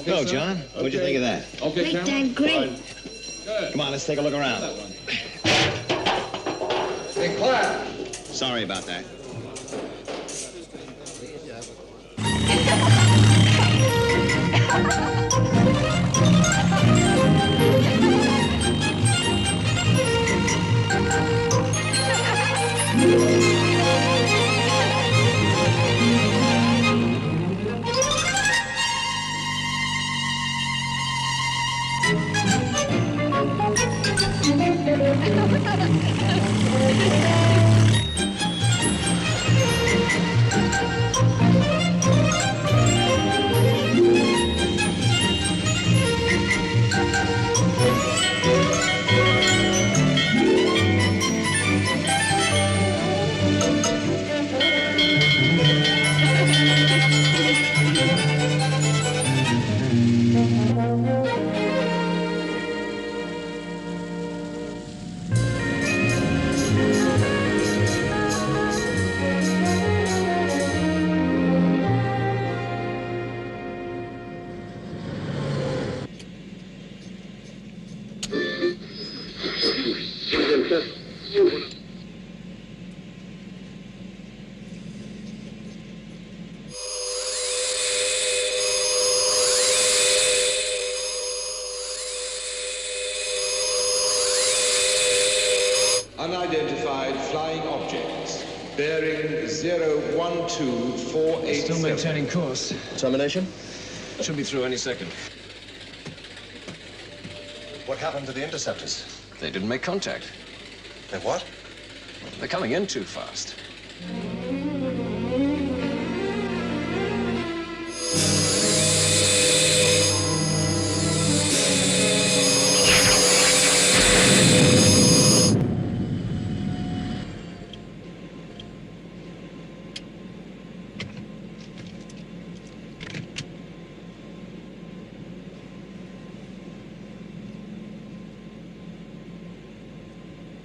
Hello, John. What'd you think of that? Okay, Great, Dad, great. Good. Come on, let's take a look around. That one. Hey, clap. Sorry about that. Unidentified flying objects bearing 012487. Still maintaining course. Termination? Should be through any second. What happened to the interceptors? They didn't make contact. They what? They're coming in too fast.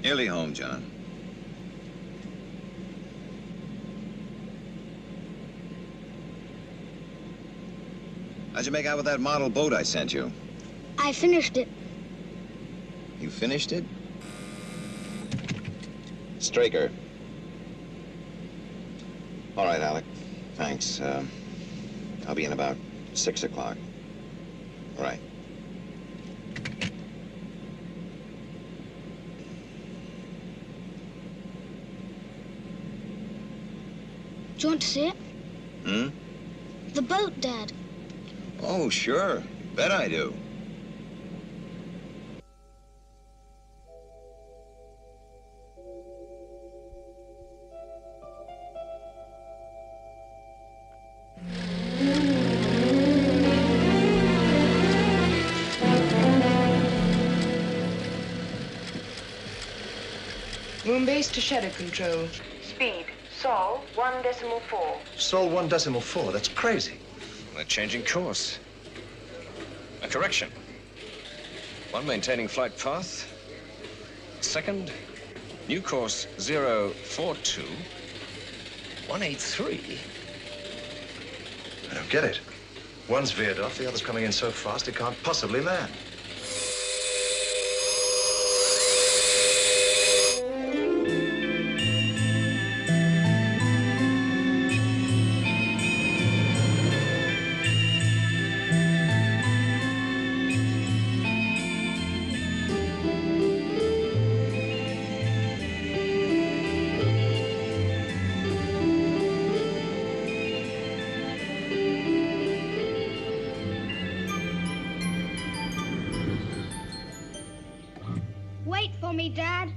Nearly home, John. How'd you make out with that model boat I sent you? I finished it. You finished it? Straker. All right, Alec. Thanks. I'll be in about 6 o'clock. All right. Do you want to see it? Hmm? The boat, Dad. Oh, sure. Bet I do. Moon base to shadow control. Speed, Sol 1.4. Sol 1.4, that's crazy. We're changing course. A correction. One, maintaining flight path. Second, new course 042. 183. I don't get it. One's veered off, the other's coming in so fast it can't possibly land. Wait for me, Dad.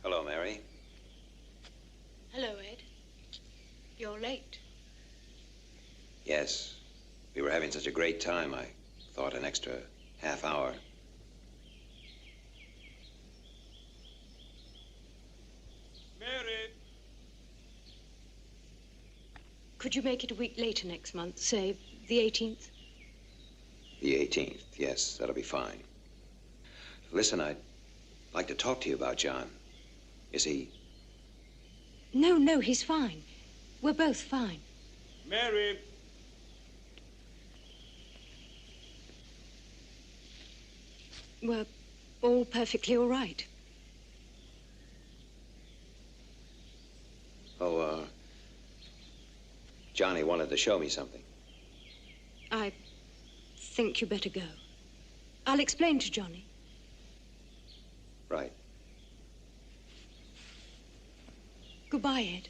Hello, Mary. Hello, Ed. You're late. Yes. We were having such a great time, I thought an extra half hour. Mary! Could you make it a week later next month, say the 18th? The 18th. Yes, that'll be fine. Listen, I'd like to talk to you about John. Is he... No, he's fine. We're both fine. Mary! We're all perfectly all right. Oh, Johnny wanted to show me something. I think you better go. I'll explain to Johnny. Right. Goodbye, Ed.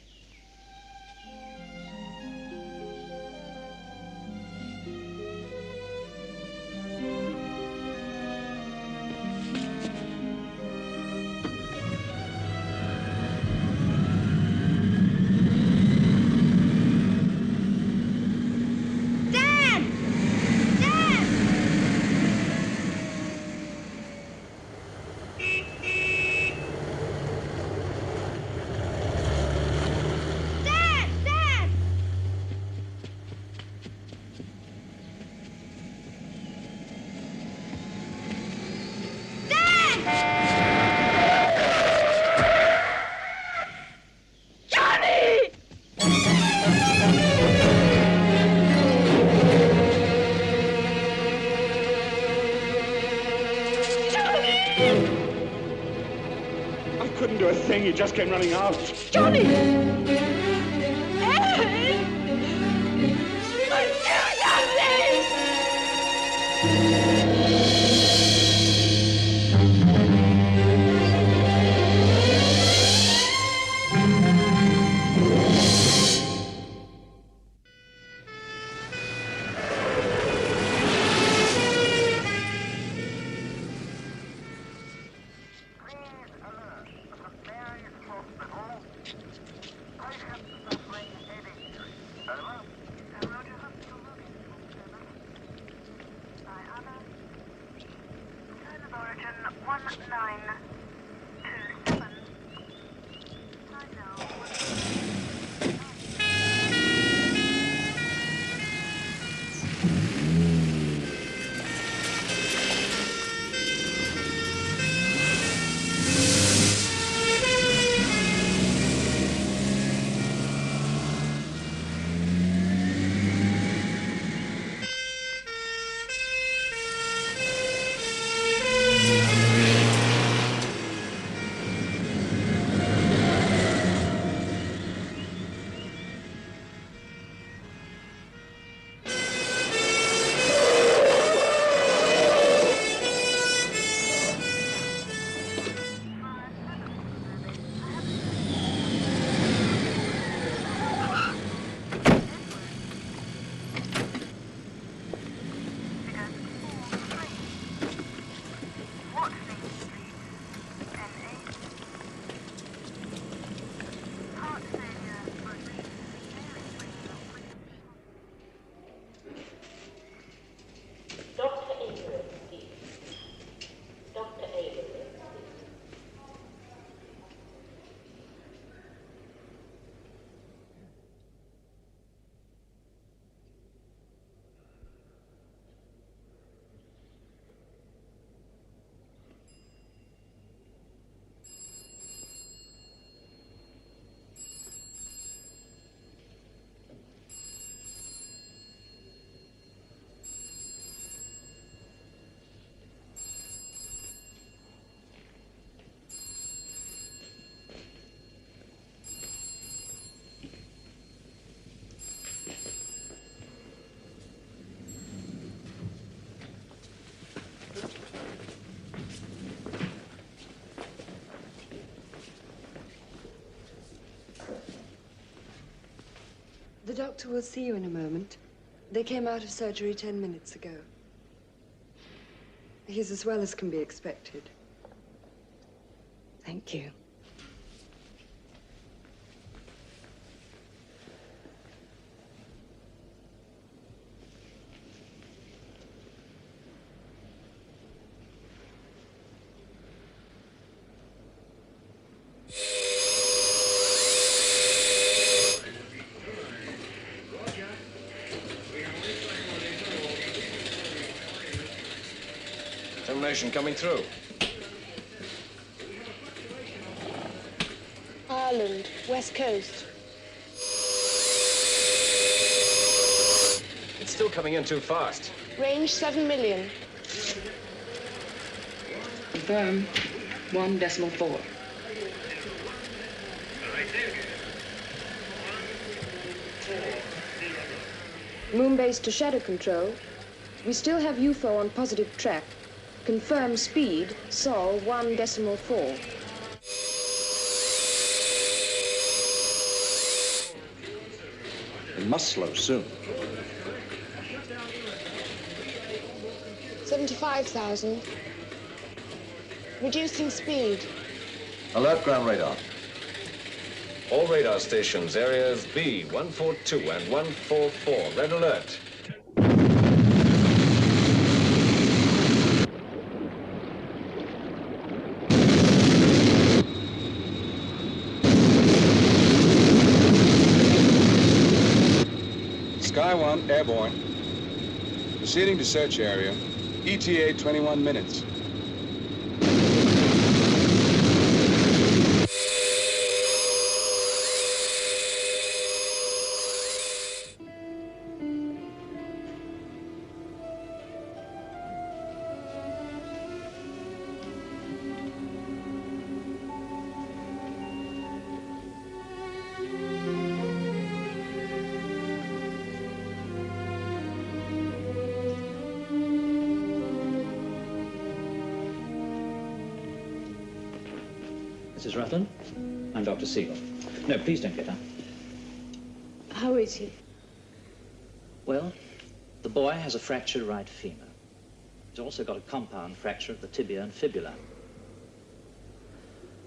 Dad! Dad! Dad! Dad! I couldn't do a thing. You just came running out. The doctor will see you in a moment. They came out of surgery 10 minutes ago. He's as well as can be expected. Thank you. Termination coming through. Ireland, West Coast. It's still coming in too fast. Range 7 million. Confirm 1.4. Moon base to shadow control. We still have UFO on positive track. Confirm speed, Sol 1.4. It must slow soon. 75,000. Reducing speed. Alert ground radar. All radar stations, areas B, 142 and 144. Red alert. Sky 1, airborne. Proceeding to search area. ETA 21 minutes. Mrs. Rutland, I'm Dr. Siegel. No, please don't get up. How is he? Well, the boy has a fractured right femur. He's also got a compound fracture of the tibia and fibula.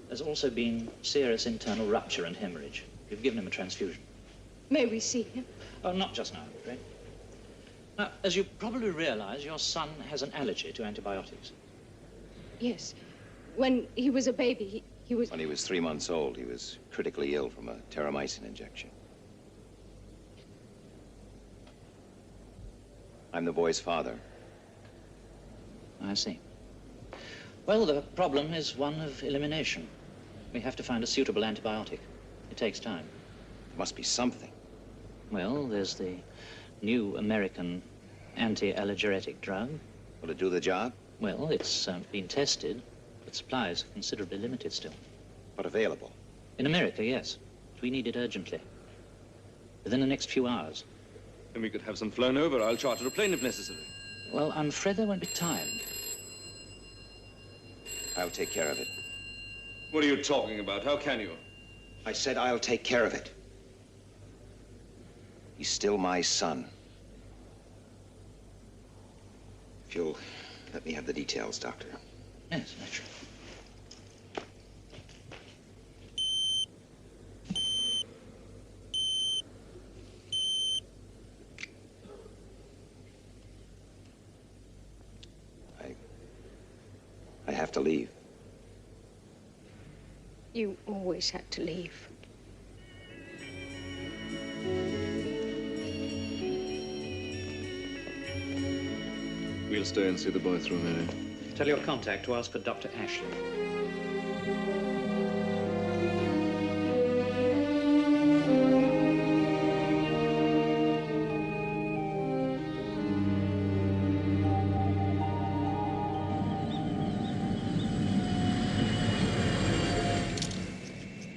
There's also been serious internal rupture and hemorrhage. We've given him a transfusion. May we see him? Oh, not just now, I'm afraid. Now, as you probably realize, your son has an allergy to antibiotics. Yes. When he was a baby, he was... When he was 3 months old, he was critically ill from a terramycin injection. I'm the boy's father. I see. Well, the problem is one of elimination. We have to find a suitable antibiotic. It takes time. There must be something. Well, there's the new American anti-allergeuretic drug. Will it do the job? Well, it's been tested, but supplies are considerably limited still. But available? In America, yes. We need it urgently. Within the next few hours. Then we could have some flown over. I'll charter a plane if necessary. Well, I'm afraid there won't be time. I'll take care of it. What are you talking about? How can you? I said I'll take care of it. He's still my son. If you'll let me have the details, Doctor. Yes, naturally. I have to leave. You always had to leave. We'll stay and see the boy through, Mary. Tell your contact to ask for Dr. Ashley.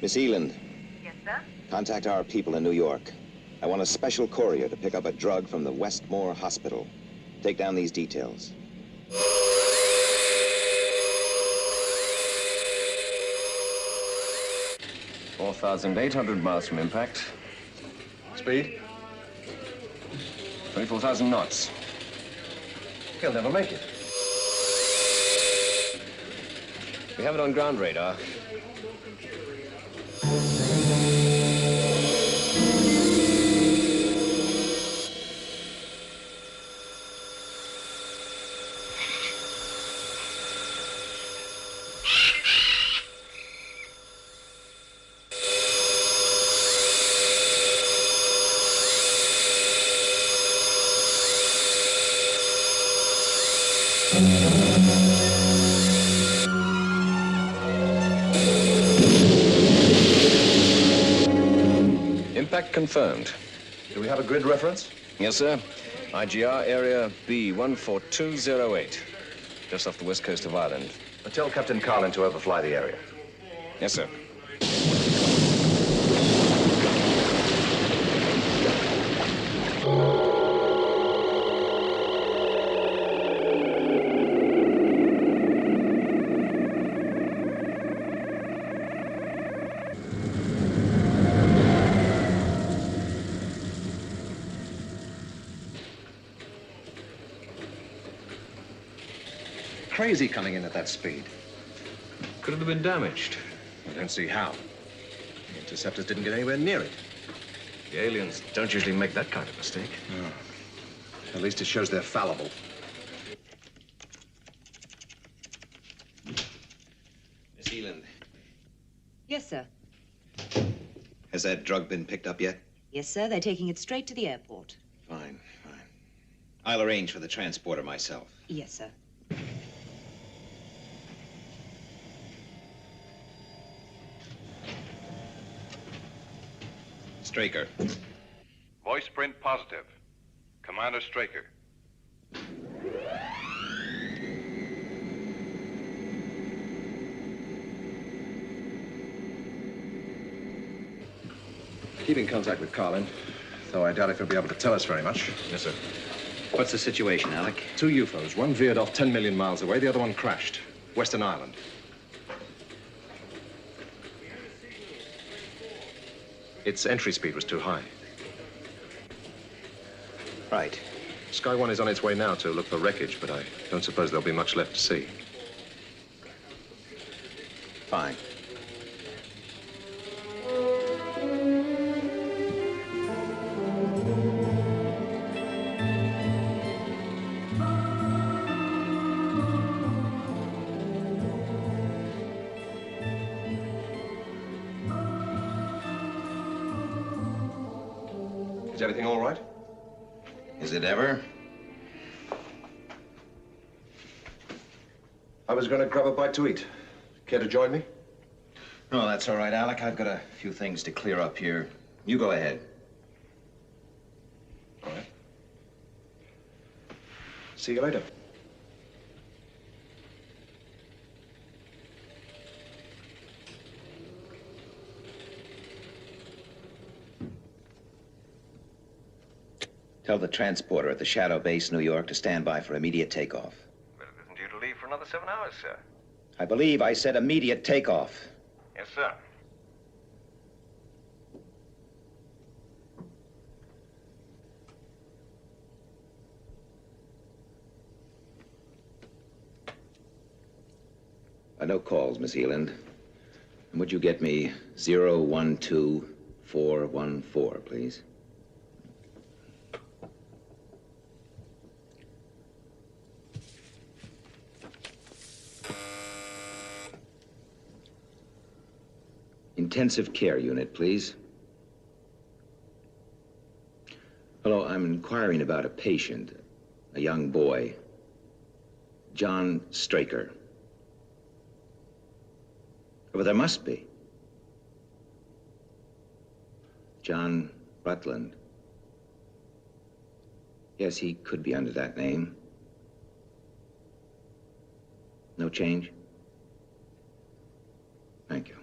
Miss Eland. Yes, sir? Contact our people in New York. I want a special courier to pick up a drug from the Westmore Hospital. Take down these details. $4,800 miles from impact. Speed? 24,000 knots. He'll never make it. We have it on ground radar. Impact confirmed. Do we have a grid reference? Yes, sir. IGR area B14208. Just off the west coast of Ireland. Tell Captain Carlin to overfly the area. Yes, sir. Crazy coming in at that speed. Could it have been damaged? I don't see how. The interceptors didn't get anywhere near it. The aliens don't usually make that kind of mistake. No. At least it shows they're fallible. Miss Eland, Yes, sir. has that drug been picked up yet? Yes, sir. They're taking it straight to the airport. Fine, fine. I'll arrange for the transporter myself. Yes, sir. Straker. Voice print positive. Commander Straker. Keep in contact with Carlin, though I doubt if he'll be able to tell us very much. Yes, sir. What's the situation, Alec? 2 UFOs. One veered off 10 million miles away. The other one crashed. Western Ireland. Its entry speed was too high. Right. Sky One is on its way now to look for wreckage, but I don't suppose there'll be much left to see. Fine. Is everything all right? Is it ever? I was going to grab a bite to eat. Care to join me? No, that's all right, Alec. I've got a few things to clear up here. You go ahead. All right. See you later. Tell the transporter at the SHADO base, New York, to stand by for immediate takeoff. Well, it isn't due to leave for another 7 hours, sir. I believe I said immediate takeoff. Yes, sir. No calls, Miss Eland. And would you get me 012414, please? Intensive care unit, please. Hello, I'm inquiring about a patient, a young boy, John Straker. Well, there must be. John Rutland. Yes, he could be under that name. No change? Thank you.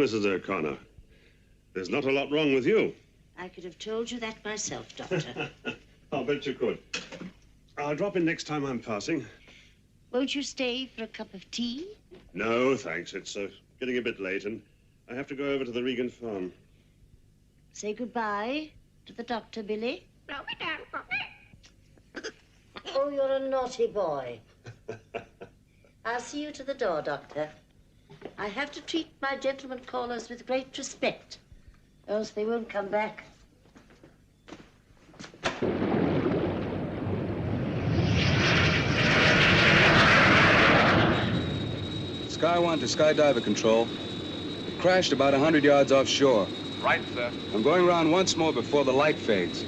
Mrs. O'Connor. There's not a lot wrong with you. I could have told you that myself, Doctor. I'll bet you could. I'll drop in next time I'm passing. Won't you stay for a cup of tea? No, thanks. It's getting a bit late, and I have to go over to the Regan farm. Say goodbye to the doctor, Billy. Oh, you're a naughty boy. I'll see you to the door, Doctor. I have to treat my gentlemen callers with great respect, else they won't come back. Sky 1 to Skydiver Control. It crashed about 100 yards offshore. Right, sir. I'm going around once more before the light fades.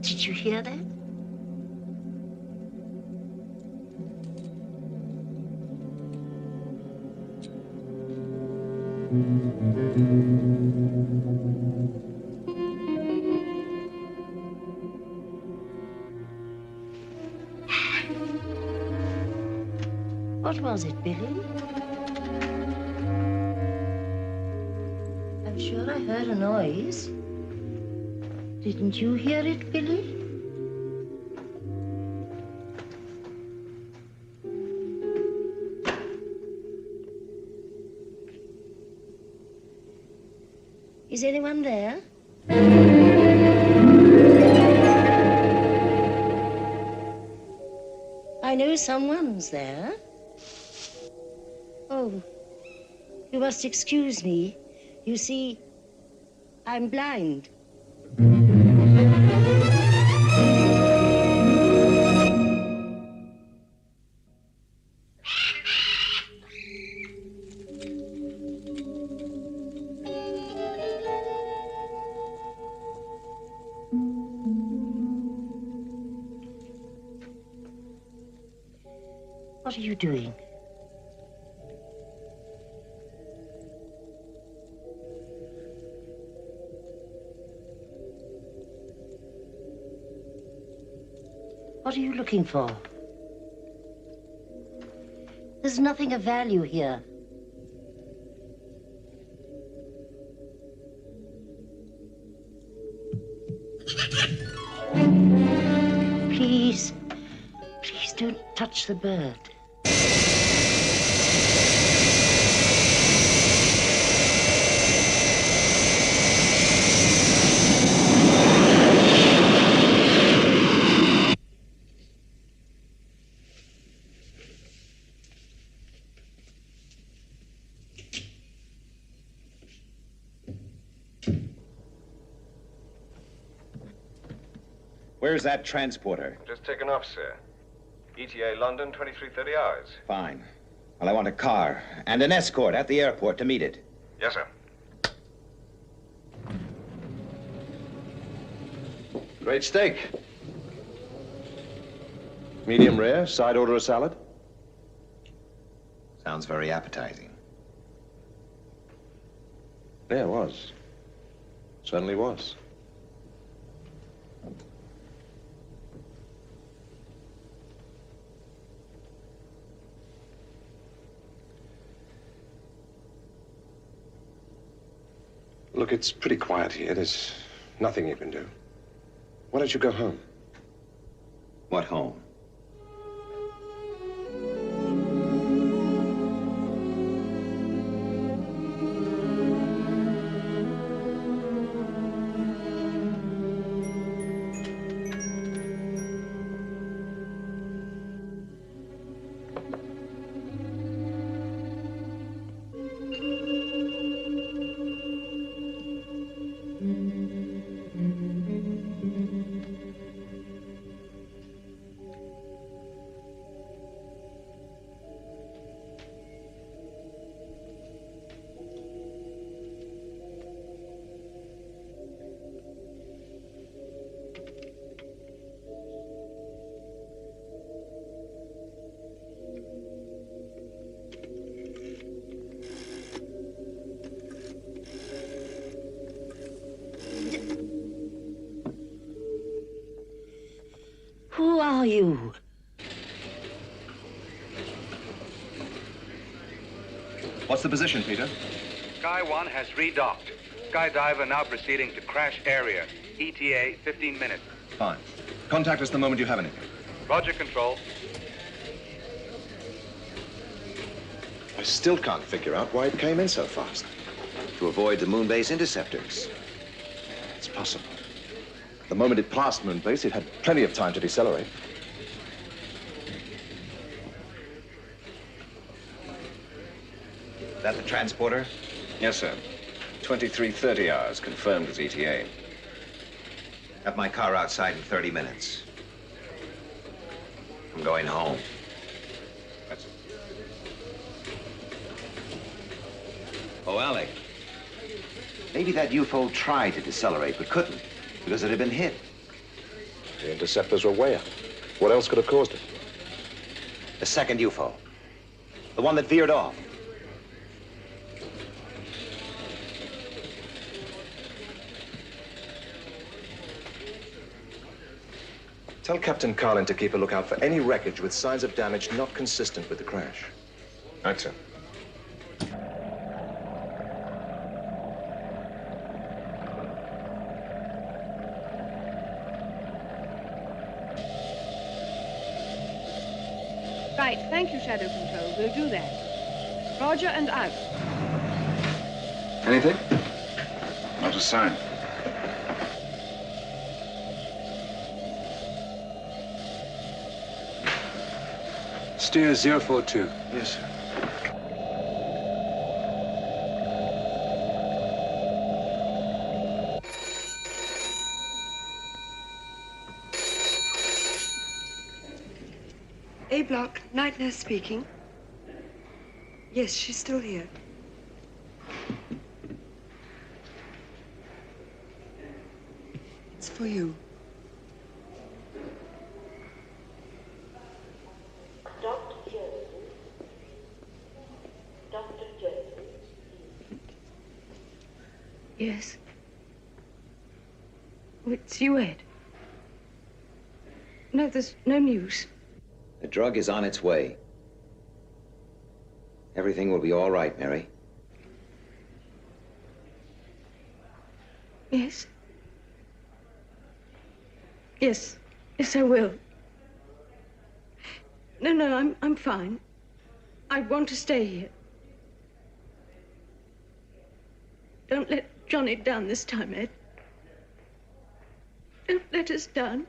Did you hear that? What was it, Billy? I'm sure I heard a noise. Didn't you hear it, Billy? Is anyone there? I know someone's there. Oh, you must excuse me. You see, I'm blind. What are you doing? What are you looking for? There's nothing of value here. Please, please don't touch the bird. Where's that transporter? Just taken off, sir. ETA London, 23:30 hours. Fine. Well, I want a car and an escort at the airport to meet it. Yes, sir. Great steak. Medium rare, side order a salad. Sounds very appetizing. Yeah, it was. Certainly was. Look, it's pretty quiet here. There's nothing you can do. Why don't you go home? What home? What's the position, Peter? Sky 1 has redocked. Skydiver now proceeding to crash area. ETA 15 minutes. Fine. Contact us the moment you have anything. Roger, Control. I still can't figure out why it came in so fast. To avoid the moon base interceptors. It's possible. The moment it passed moon base, it had plenty of time to decelerate. That the transporter? Yes, sir. 23:30 hours, confirmed as ETA. Have my car outside in 30 minutes. I'm going home. That's it. Oh, Alec. Maybe that UFO tried to decelerate, but couldn't, because it had been hit. The interceptors were way up. What else could have caused it? The second UFO. The one that veered off. Tell Captain Carlin to keep a lookout for any wreckage with signs of damage not consistent with the crash. Right, sir. Right, thank you, Shadow Control. We'll do that. Roger and out. Anything? Not a sign. Steer 042. Yes, sir. A block, night nurse speaking. Yes, she's still here. It's for you. Yes. Oh, it's you, Ed. No, there's no news. The drug is on its way. Everything will be all right, Mary. Yes. Yes. Yes, I will. No, I'm fine. I want to stay here. Don't let Johnny down this time, Ed. Don't let us down.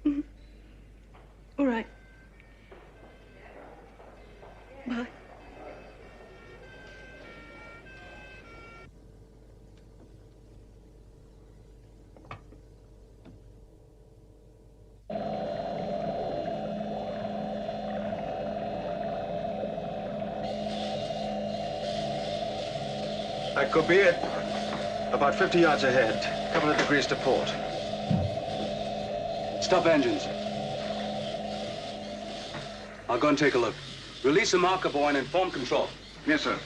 Mm-hmm. All right. Bye. That could be it. About 50 yards ahead. A couple of degrees to port. Stop engines. I'll go and take a look. Release the marker buoy and inform Control. Yes, sir.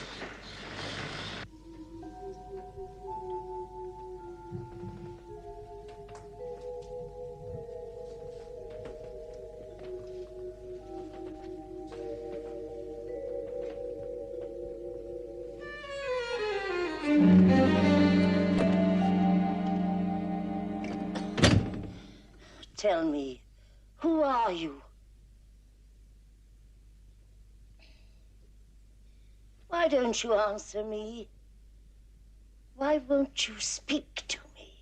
Tell me, who are you? Why don't you answer me? Why won't you speak to me?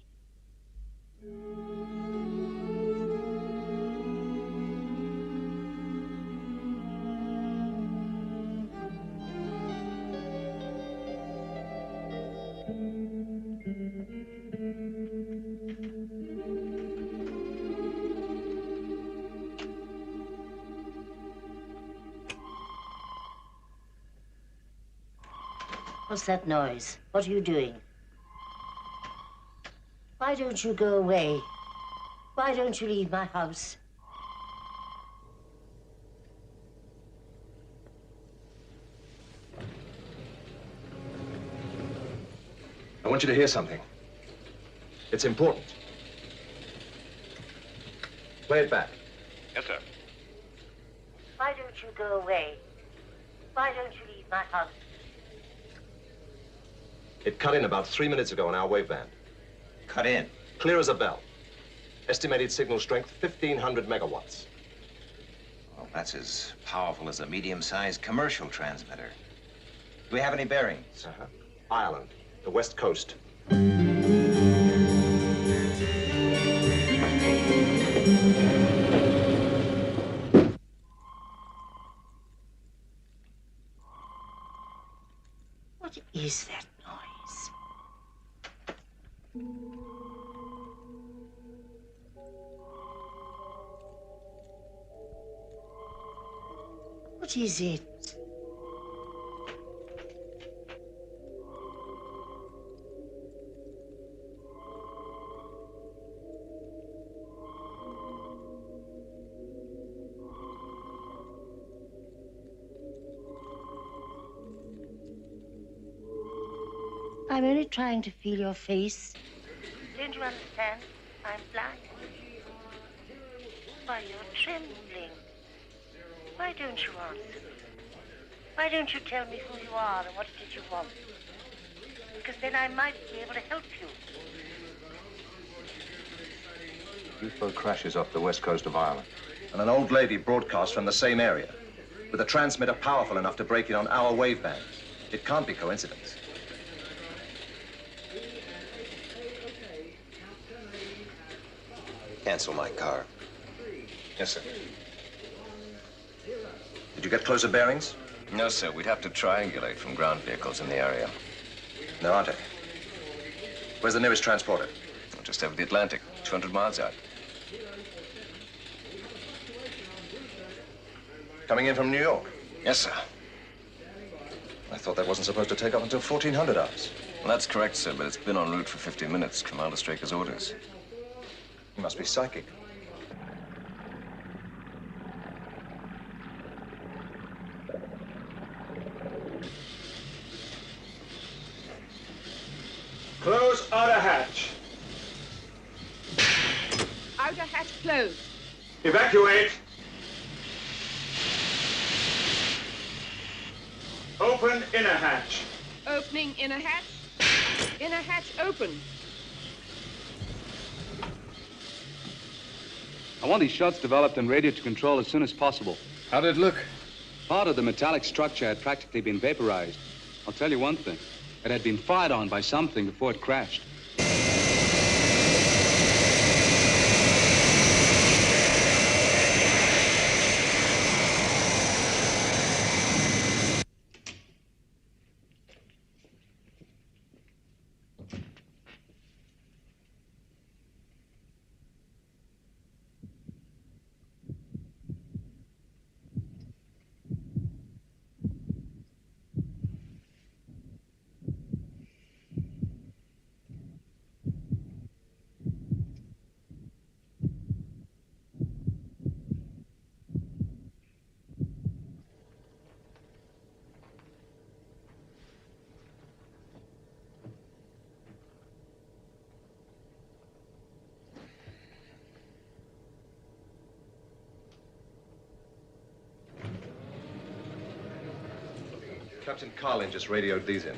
What's that noise? What are you doing? Why don't you go away? Why don't you leave my house? I want you to hear something. It's important. Play it back. Yes, sir. Why don't you go away? Why don't you leave my house? It cut in about 3 minutes ago on our waveband. Cut in? Clear as a bell. Estimated signal strength, 1,500 megawatts. Well, that's as powerful as a medium-sized commercial transmitter. Do we have any bearings? Ireland, the west coast. What is that noise? What is it? I'm only trying to feel your face. Don't you understand? I'm blind. Why, you're trembling. Why don't you answer me? Why don't you tell me who you are and what it is you want? Because then I might be able to help you. UFO crashes off the west coast of Ireland. And an old lady broadcasts from the same area, with a transmitter powerful enough to break in on our waveband. It can't be coincidence. Cancel my car. Yes, sir. Did you get closer bearings? No, sir. We'd have to triangulate from ground vehicles in the area. There aren't any. Where's the nearest transporter? Just over the Atlantic, 200 miles out. Coming in from New York? Yes, sir. I thought that wasn't supposed to take off until 1400 hours. Well, that's correct, sir, but it's been en route for 50 minutes. Commander Straker's orders. You must be psychic. Close outer hatch. Outer hatch closed. Evacuate. Open inner hatch. Opening inner hatch. Inner hatch open. I want these shots developed and radio to control as soon as possible. How did it look? Part of the metallic structure had practically been vaporized. I'll tell you one thing. It had been fired on by something before it crashed. Captain Carlin just radioed these in.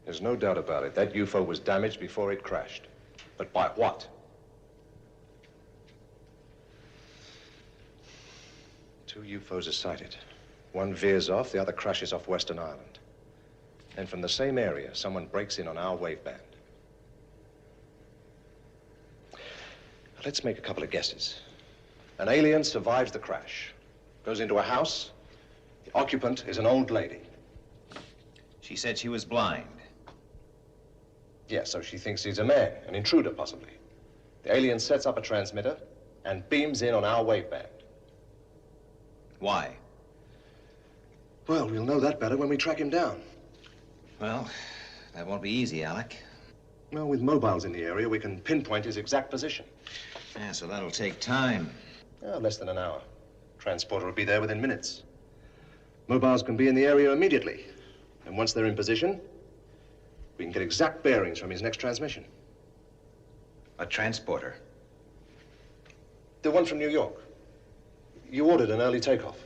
There's no doubt about it. That UFO was damaged before it crashed. But by what? Two UFOs are sighted. One veers off, the other crashes off Western Ireland. And from the same area, someone breaks in on our waveband. Let's make a couple of guesses. An alien survives the crash, goes into a house. The occupant is an old lady. She said she was blind. Yes, so she thinks he's a man, an intruder, possibly. The alien sets up a transmitter and beams in on our waveband. Why? Well, we'll know that better when we track him down. Well, that won't be easy, Alec. Well, with mobiles in the area, we can pinpoint his exact position. Yeah, so that'll take time. Less than an hour. Transporter will be there within minutes. Mobiles can be in the area immediately. And once they're in position, We can get exact bearings from his next transmission. A transporter? The one from New York. You ordered an early takeoff.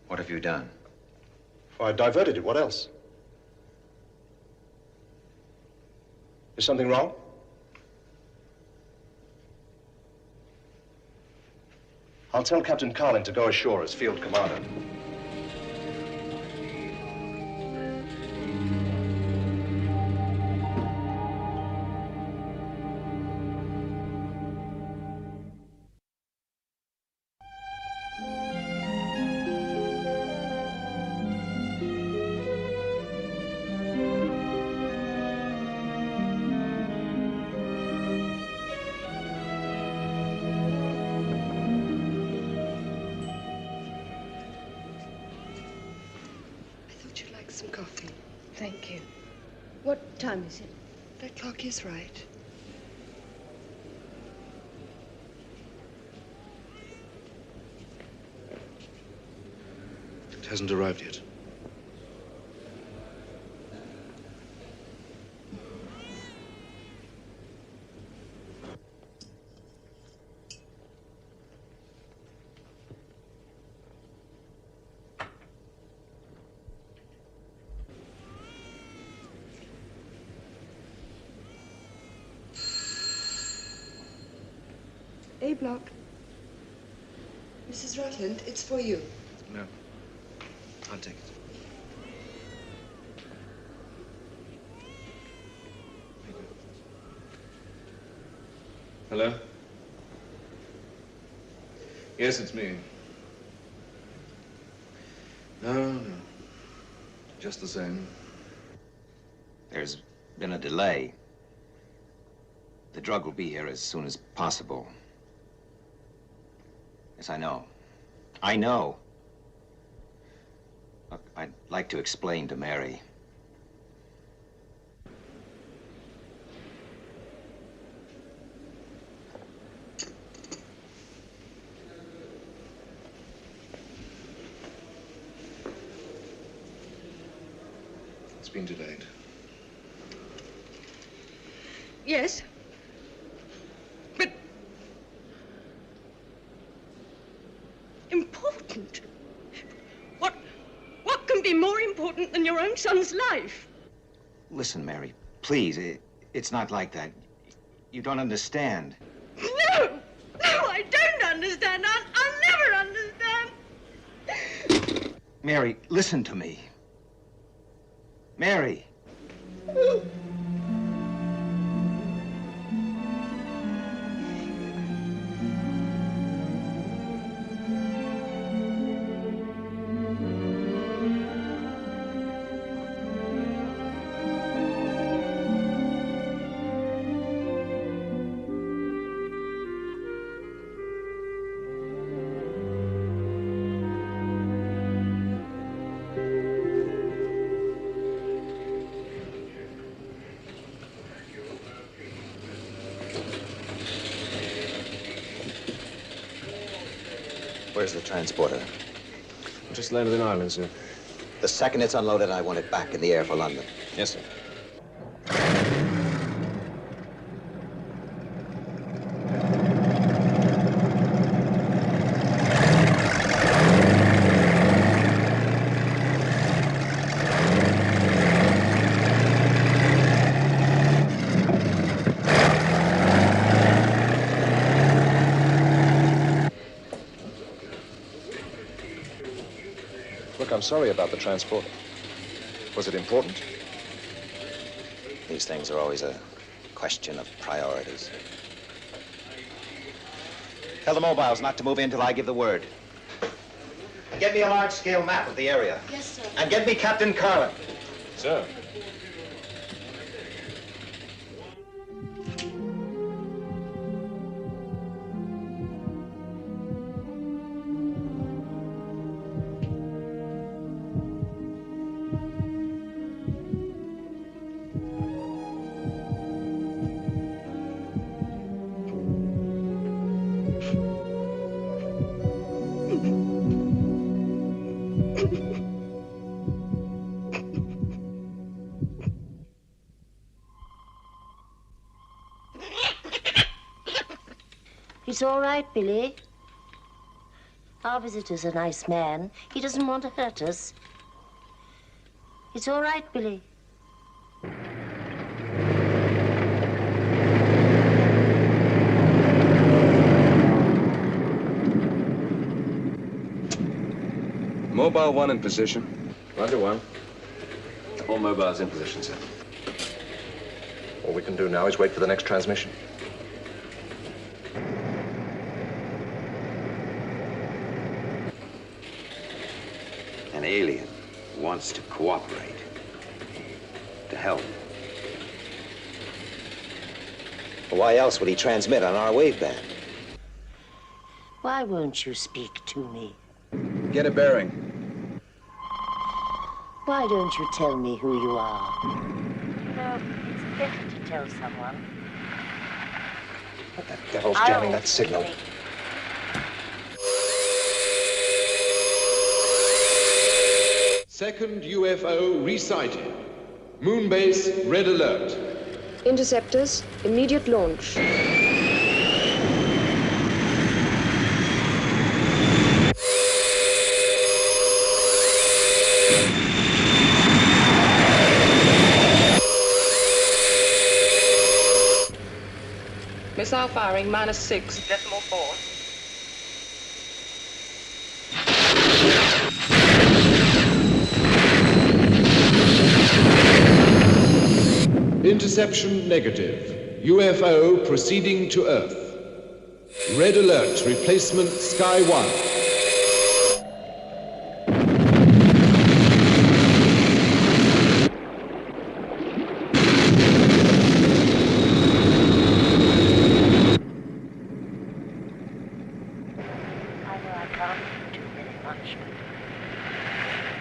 What have you done? I diverted it. What else? Is something wrong? I'll tell Captain Carlin to go ashore as field commander. Some coffee. Thank you. What time is it? That clock is right. It hasn't arrived yet. A block. Mrs. Rutland, it's for you. No. I'll take it. Thank you. Hello? Yes, it's me. No. Just the same. There's been a delay. The drug will be here as soon as possible. Yes, I know. I know. Look, I'd like to explain to Mary. It's been delayed. Yes. But... important? What can be more important than your own son's life? Listen, Mary, please, it's not like that. You don't understand. No, I don't understand. I'll never understand. Mary, listen to me. Mary. Where's the transporter? Just landed in Ireland, sir. The second it's unloaded, I want it back in the air for London. Yes, sir. I'm sorry about the transporter. Was it important? These things are always a question of priorities. Tell the mobiles not to move in till I give the word. Get me a large-scale map of the area. Yes, sir. And get me Captain Carlin. Sir. It's all right, Billy. Our visitor's a nice man. He doesn't want to hurt us. It's all right, Billy. Mobile 1 in position. Roger, 1. All mobiles in position, sir. All we can do now is wait for the next transmission. An alien wants to cooperate, to help. Why else would he transmit on our waveband? Why won't you speak to me? Get a bearing. Why don't you tell me who you are? You know, it's better to tell someone. What the devil's jamming that signal? Second UFO resighted. Moonbase, red alert. Interceptors, immediate launch. Missile firing -6.4. Interception negative. UFO proceeding to Earth. Red alert, replacement Sky 1.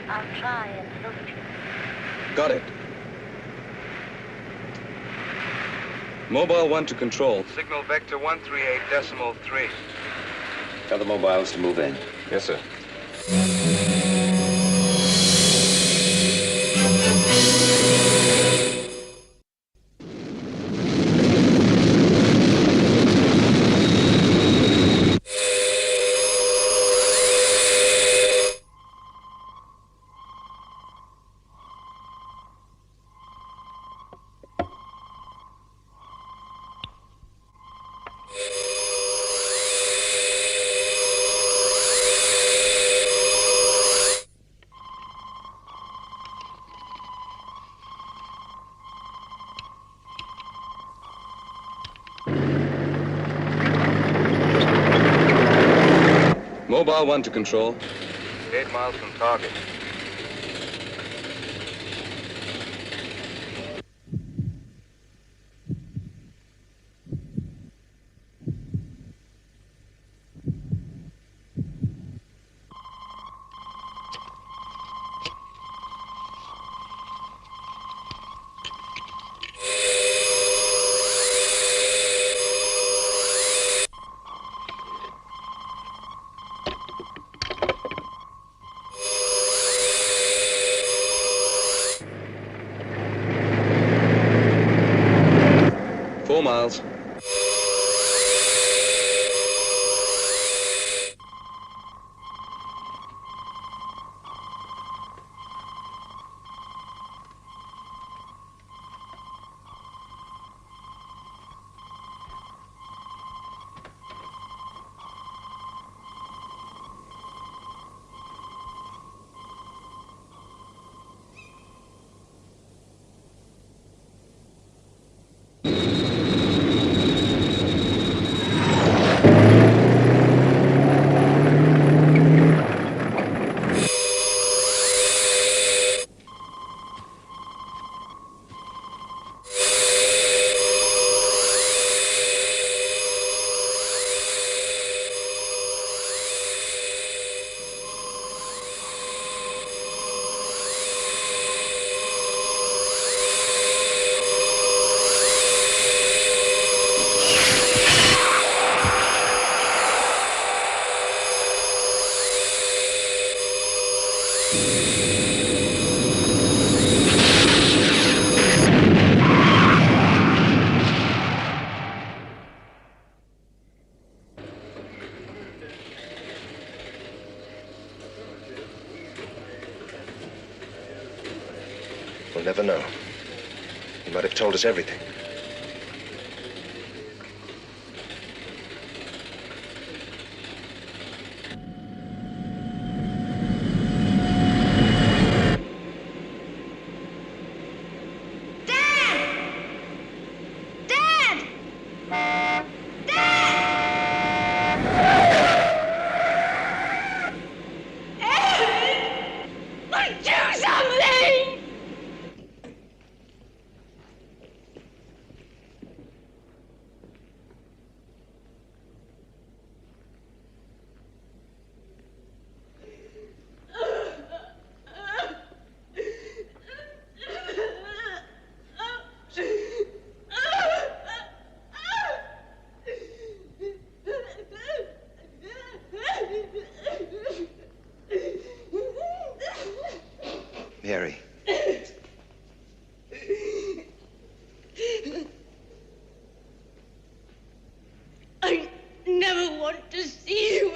I'll try and help you. Got it. Mobile 1 to control. Signal vector 138.3. Tell the mobiles to move in. Yes, sir. Mobile 1 to control. 8 miles from target. Miles. never know. He might have told us everything. Gerry. I never want to see you